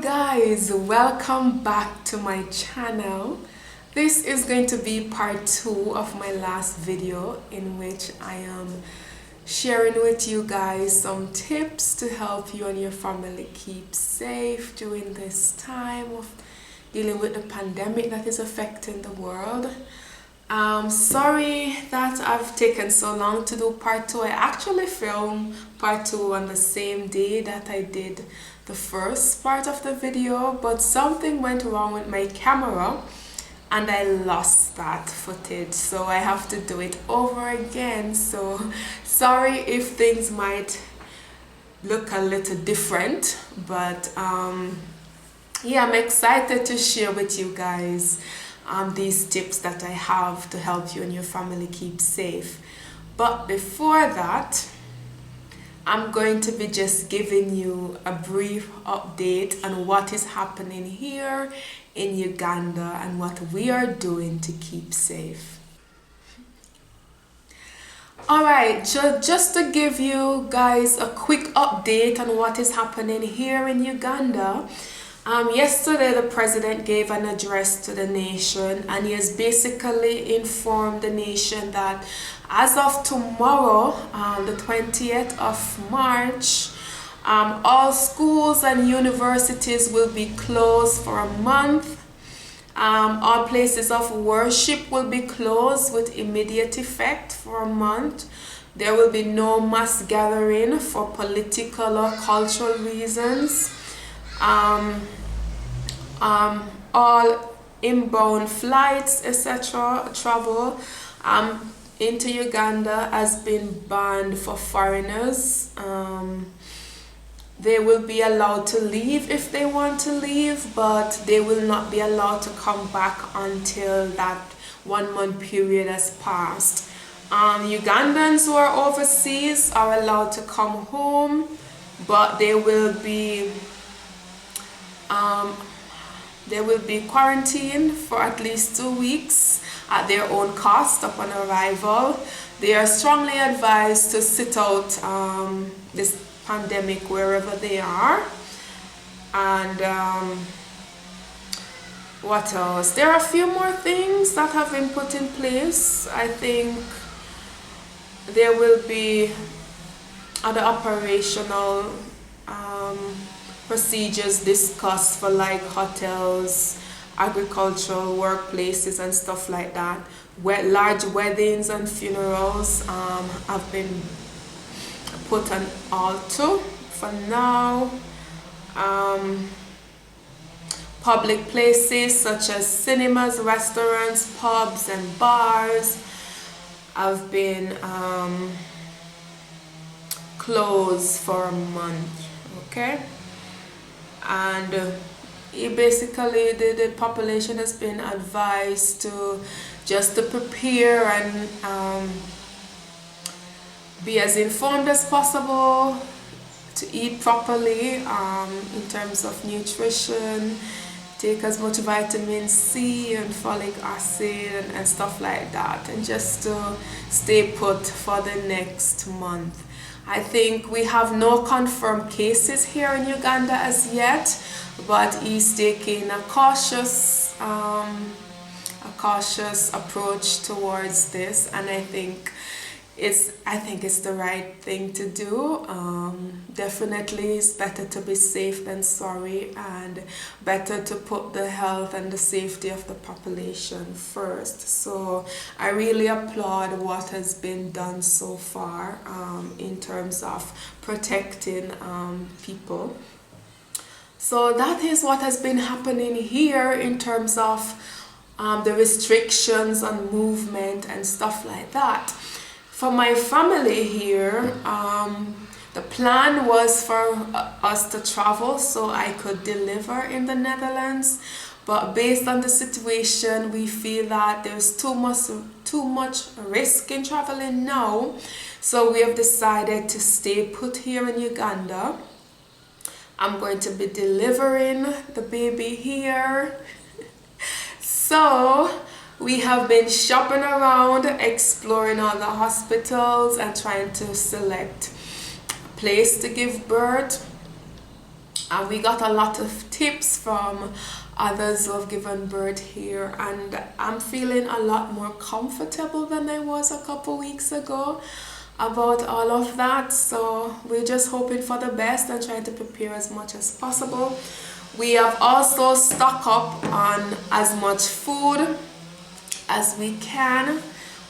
guys, welcome back to my channel. This is going to be part 2 of my last video in which I am sharing with you guys some tips to help you and your family keep safe during this time of dealing with the pandemic that is affecting the world. Sorry that I've taken so long to do part 2. I actually filmed part 2 on the same day that I did the first part of the video, but something went wrong with my camera and I lost that footage, so I have to do it over again. So sorry if things might look a little different, but yeah, I'm excited to share with you guys these tips that I have to help you and your family keep safe. But before that, I'm going to be just giving you a brief update on what is happening here in Uganda and what we are doing to keep safe. Alright, just to give you guys a quick update on what is happening here in Uganda. Yesterday the president gave an address to the nation, and he has basically informed the nation that as of tomorrow, the 20th of March, all schools and universities will be closed for a month. All places of worship will be closed with immediate effect for a month. There will be no mass gathering for political or cultural reasons. All inbound flights, etc., travel into Uganda has been banned for foreigners. They will be allowed to leave if they want to leave, but they will not be allowed to come back until that 1 month period has passed. Ugandans who are overseas are allowed to come home, but they will be quarantined for at least 2 weeks at their own cost upon arrival. They are strongly advised to sit out this pandemic wherever they are. And what else? There are a few more things that have been put in place. I think there will be other operational procedures discussed for like hotels, agricultural workplaces and stuff like that. Large weddings and funerals have been put on halt for now. Public places such as cinemas, restaurants, pubs and bars have been closed for a month. Okay. And basically the population has been advised to just to prepare and be as informed as possible, to eat properly in terms of nutrition, take as much vitamin C and folic acid and stuff like that, and just to stay put for the next month. I think we have no confirmed cases here in Uganda as yet, but he's taking a cautious approach towards this, and I think it's the right thing to do. Definitely it's better to be safe than sorry, and better to put the health and the safety of the population first. So I really applaud what has been done so far in terms of protecting people. So that is what has been happening here in terms of the restrictions on movement and stuff like that. For my family here, the plan was for us to travel so I could deliver in the Netherlands, but based on the situation, we feel that there's too much risk in traveling now, so we have decided to stay put here in Uganda. I'm going to be delivering the baby here. So we have been shopping around, exploring all the hospitals and trying to select a place to give birth. And we got a lot of tips from others who have given birth here, and I'm feeling a lot more comfortable than I was a couple weeks ago about all of that. So we're just hoping for the best and trying to prepare as much as possible. We have also stocked up on as much food as we can,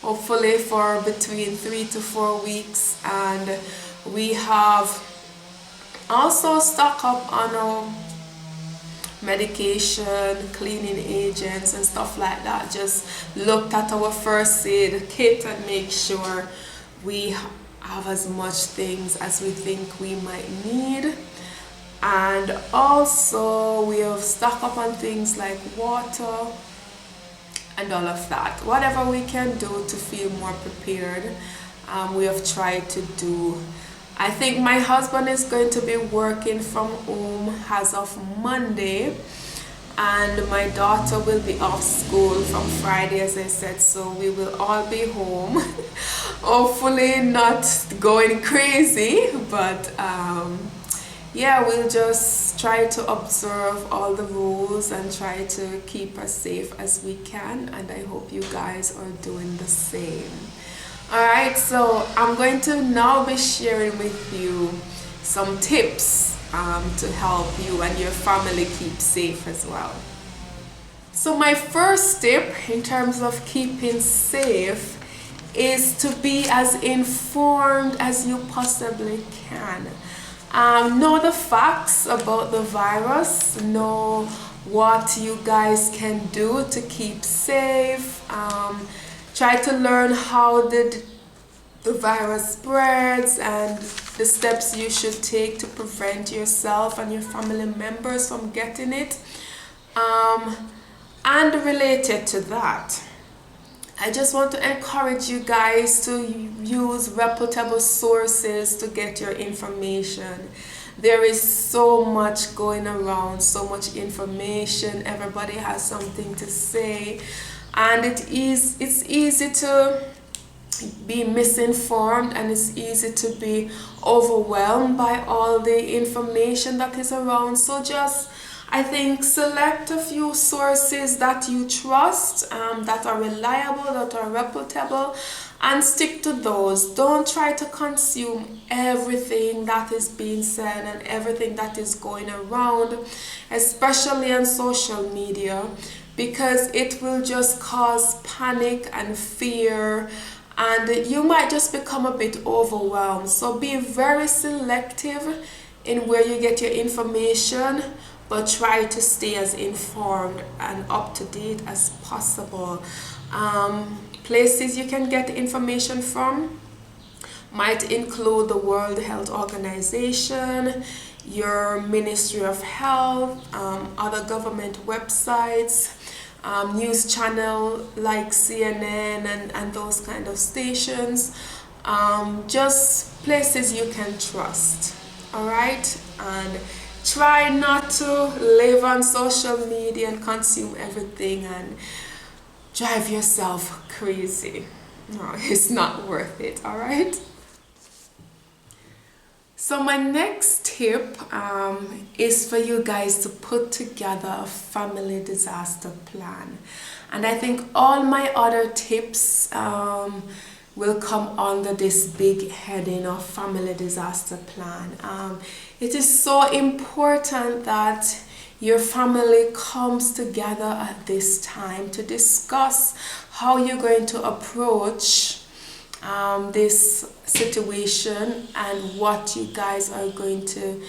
hopefully for between 3 to 4 weeks, and we have also stock up on our medication, cleaning agents and stuff like that. Just looked at our first aid kit and make sure we have as much things as we think we might need. And also we have stocked up on things like water and all of that. Whatever we can do to feel more prepared, we have tried to do. I think my husband is going to be working from home as of Monday, and my daughter will be off school from Friday, as I said, so we will all be home. Hopefully not going crazy, but yeah, we'll just try to observe all the rules and try to keep as safe as we can, and I hope you guys are doing the same. Alright, so I'm going to now be sharing with you some tips to help you and your family keep safe as well. So my first tip in terms of keeping safe is to be as informed as you possibly can. Know the facts about the virus, know what you guys can do to keep safe. Try to learn how the virus spreads and the steps you should take to prevent yourself and your family members from getting it. And related to that, I just want to encourage you guys to use reputable sources to get your information. There is so much going around, so much information, everybody has something to say. And it's easy to be misinformed, and it's easy to be overwhelmed by all the information that is around. So just, I think, select a few sources that you trust, that are reliable, that are reputable, and stick to those. Don't try to consume everything that is being said and everything that is going around, especially on social media, because it will just cause panic and fear, and you might just become a bit overwhelmed. So be very selective in where you get your information, but try to stay as informed and up to date as possible. Places you can get information from might include the World Health Organization, your Ministry of Health, other government websites, news channel like CNN and those kind of stations. Just places you can trust. Alright? And try not to live on social media and consume everything and drive yourself crazy. No, it's not worth it. Alright? So my next tip is for you guys to put together a family disaster plan. And I think all my other tips will come under this big heading of family disaster plan. It is so important that your family comes together at this time to discuss how you're going to approach this situation and what you guys are going to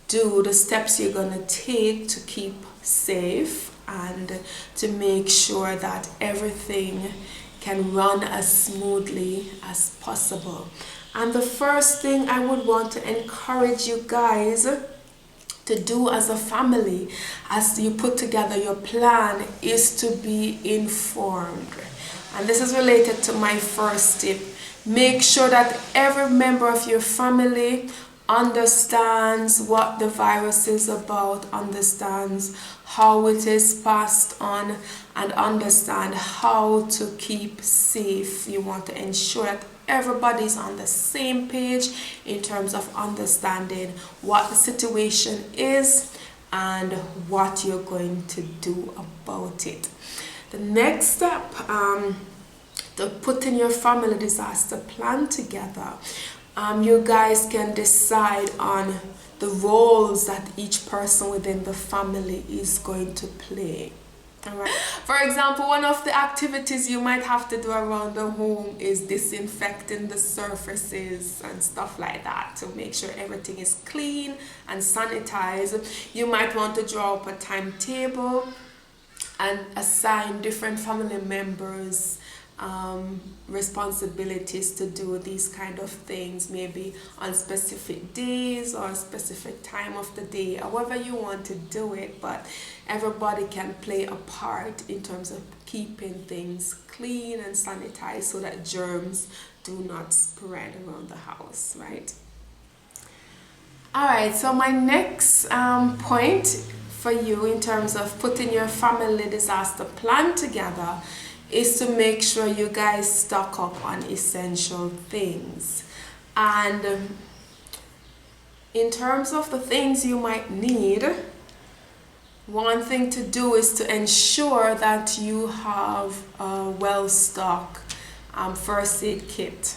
do, the steps you're going to take to keep safe and to make sure that everything can run as smoothly as possible. And the first thing I would want to encourage you guys to do as a family, as you put together your plan, is to be informed. And this is related to my first tip. Make sure that every member of your family understands what the virus is about, understands how it is passed on, and understand how to keep safe. You want to ensure that everybody's on the same page in terms of understanding what the situation is and what you're going to do about it. The next step, to putting your family disaster plan together, you guys can decide on the roles that each person within the family is going to play. Alright. For example, one of the activities you might have to do around the home is disinfecting the surfaces and stuff like that to make sure everything is clean and sanitized. You might want to draw up a timetable and assign different family members responsibilities to do these kind of things, maybe on specific days or a specific time of the day, however you want to do it, but everybody can play a part in terms of keeping things clean and sanitized so that germs do not spread around the house, right? Alright, so my next point for you in terms of putting your family disaster plan together is to make sure you guys stock up on essential things. And in terms of the things you might need, one thing to do is to ensure that you have a well-stocked first aid kit.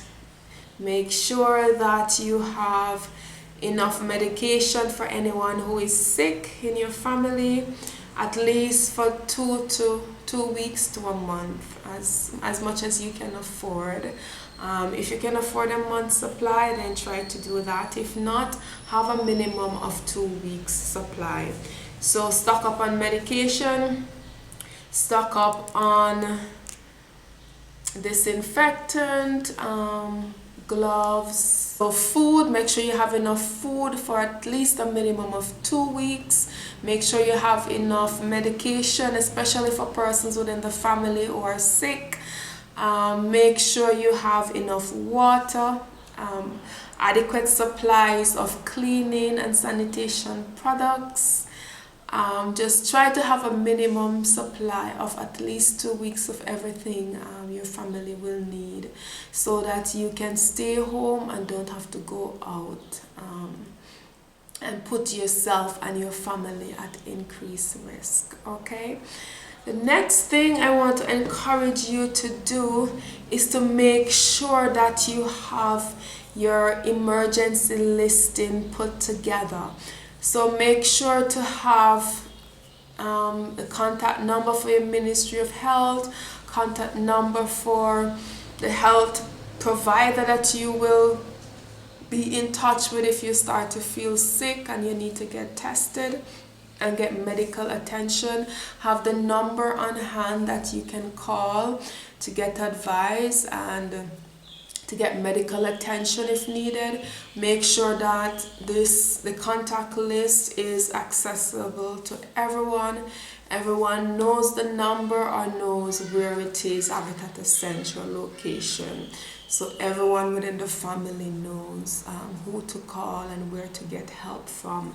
Make sure that you have enough medication for anyone who is sick in your family, at least for 2 weeks to a month, as much as you can afford. If you can afford a month's supply, then try to do that. If not, have a minimum of 2 weeks supply. So stock up on medication, stock up on disinfectant, gloves. So food, make sure you have enough food for at least a minimum of 2 weeks. Make sure you have enough medication, especially for persons within the family who are sick. Make sure you have enough water, adequate supplies of cleaning and sanitation products. Just try to have a minimum supply of at least 2 weeks of everything your family will need, so that you can stay home and don't have to go out and put yourself and your family at increased risk. Okay, the next thing I want to encourage you to do is to make sure that you have your emergency listing put together. So make sure to have the contact number for your Ministry of Health, contact number for the health provider that you will be in touch with if you start to feel sick and you need to get tested and get medical attention. Have the number on hand that you can call to get advice and to get medical attention if needed. Make sure that the contact list is accessible to everyone. Everyone knows the number or knows where it is, have it at a central location. So everyone within the family knows who to call and where to get help from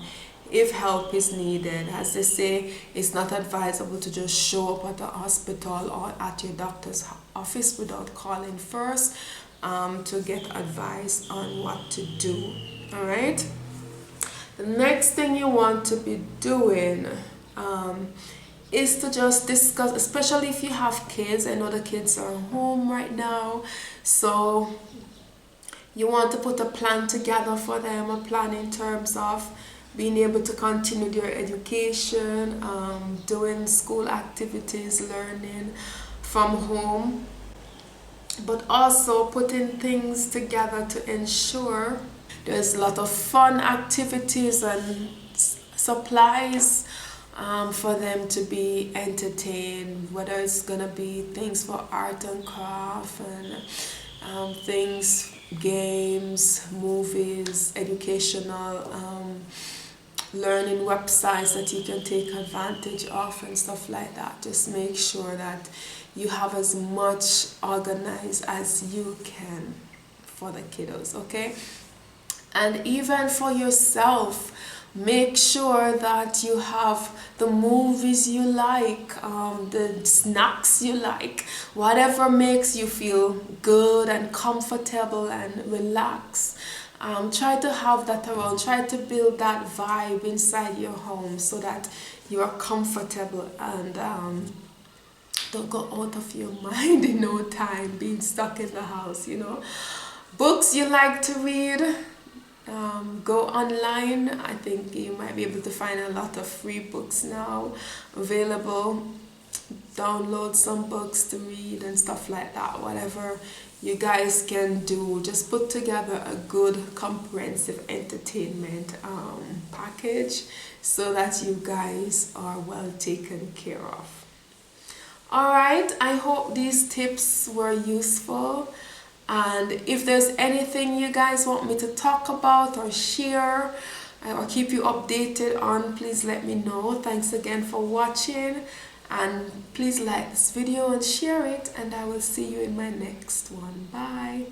if help is needed. As they say, it's not advisable to just show up at the hospital or at your doctor's office without calling first to get advice on what to do. All right. The next thing you want to be doing is to just discuss, especially if you have kids. I know the kids are home right now, so you want to put a plan together for them, a plan in terms of being able to continue their education, doing school activities, learning from home, but also putting things together to ensure there's a lot of fun activities and supplies for them to be entertained, whether it's gonna be things for art and craft and things, games, movies, educational learning websites that you can take advantage of and stuff like that. Just make sure that you have as much organized as you can for the kiddos, okay? And even for yourself, Make sure that you have the movies you like, the snacks you like, whatever makes you feel good and comfortable and relax. Try to have that around. Try to build that vibe inside your home so that you are comfortable and don't go out of your mind in no time being stuck in the house, you know. Books you like to read, go online. I think you might be able to find a lot of free books now available. Download some books to read and stuff like that. Whatever you guys can do, just put together a good comprehensive entertainment package so that you guys are well taken care of. Alright, I hope these tips were useful. And if there's anything you guys want me to talk about or share or keep you updated on, please let me know. Thanks again for watching, and please like this video and share it, and I will see you in my next one. Bye.